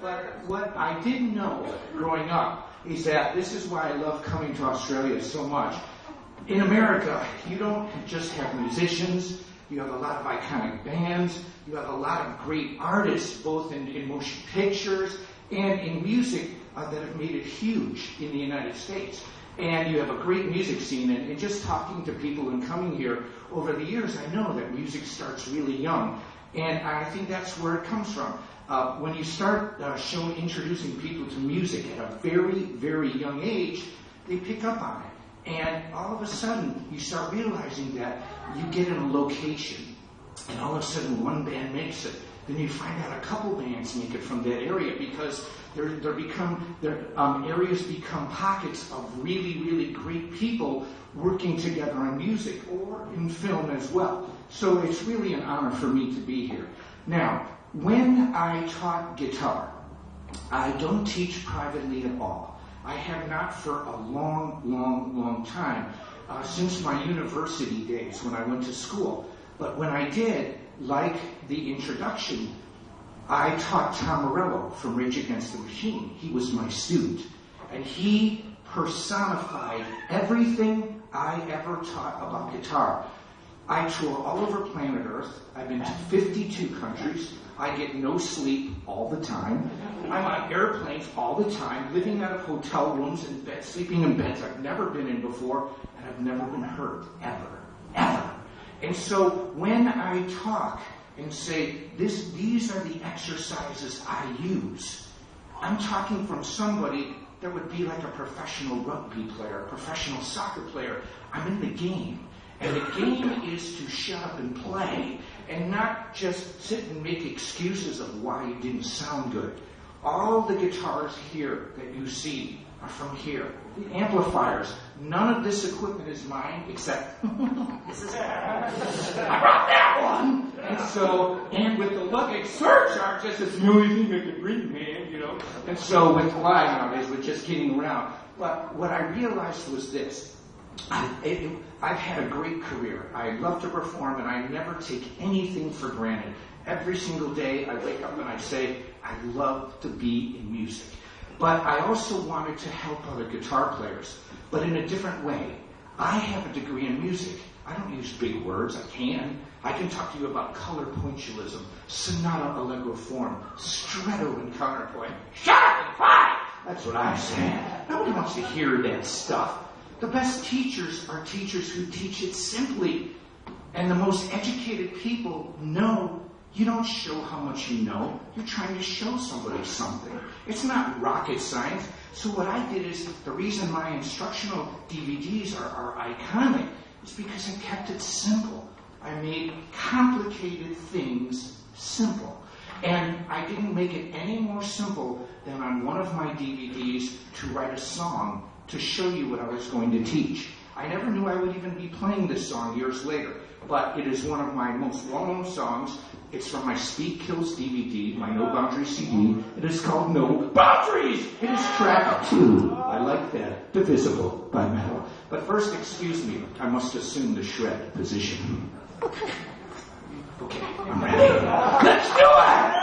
But what I didn't know growing up is that this is why I love coming to Australia so much. In America, you don't just have musicians, you have a lot of iconic bands, you have a lot of great artists, both in motion pictures and in music that have made it huge in the United States. And you have a great music scene, and just talking to people and coming here over the years, I know that music starts really young. And I think that's where it comes from. When you start introducing people to music at a very, very young age, they pick up on it. And all of a sudden, you start realizing that you get in a location, and all of a sudden one band makes it. Then you find out a couple bands make it from that area, because areas become pockets of really, really great people working together on music or in film as well. So it's really an honor for me to be here. Now, when I taught guitar, I don't teach privately at all. I have not for a long, long, long time, since my university days when I went to school. But when I did, like the introduction, I taught Tom Morello from Rage Against the Machine. He was my student. And he personified everything I ever taught about guitar. I tour all over planet Earth. I've been to 52 countries. I get no sleep all the time. I'm on airplanes all the time, living out of hotel rooms and beds, sleeping in beds I've never been in before, and I've never been hurt, ever, ever. And so when I talk and say, these are the exercises I use, I'm talking from somebody that would be like a professional rugby player, a professional soccer player. I'm in the game. And the game is to shut up and play, and not just sit and make excuses of why you didn't sound good. All the guitars here that you see are from here. The amplifiers, none of this equipment is mine except this is I brought that one. And with the luggage surcharge, it's the only thing I can bring, man, you know. And so with fly nowadays, with just getting around. But what I realized was this. I've had a great career. I love to perform, and I never take anything for granted. Every single day I wake up and I say, I love to be in music. But I also wanted to help other guitar players, but in a different way. I have a degree in music. I don't use big words. I can talk to you about color pointillism, sonata allegro form, stretto and counterpoint. Shut up and quiet! That's what I say. Nobody wants to hear that stuff. The best teachers are teachers who teach it simply. And the most educated people know you don't show how much you know. You're trying to show somebody something. It's not rocket science. So what I did is, the reason my instructional DVDs are iconic is because I kept it simple. I made complicated things simple. And I didn't make it any more simple than on one of my DVDs to write a song to show you what I was going to teach. I never knew I would even be playing this song years later, but it is one of my most well-known songs. It's from my Speed Kills DVD, my No Boundaries CD. It is called No Boundaries! It is track 2. I like that. Divisible by Metal. But first, excuse me, I must assume the shred position. Okay, I'm ready. Let's do it!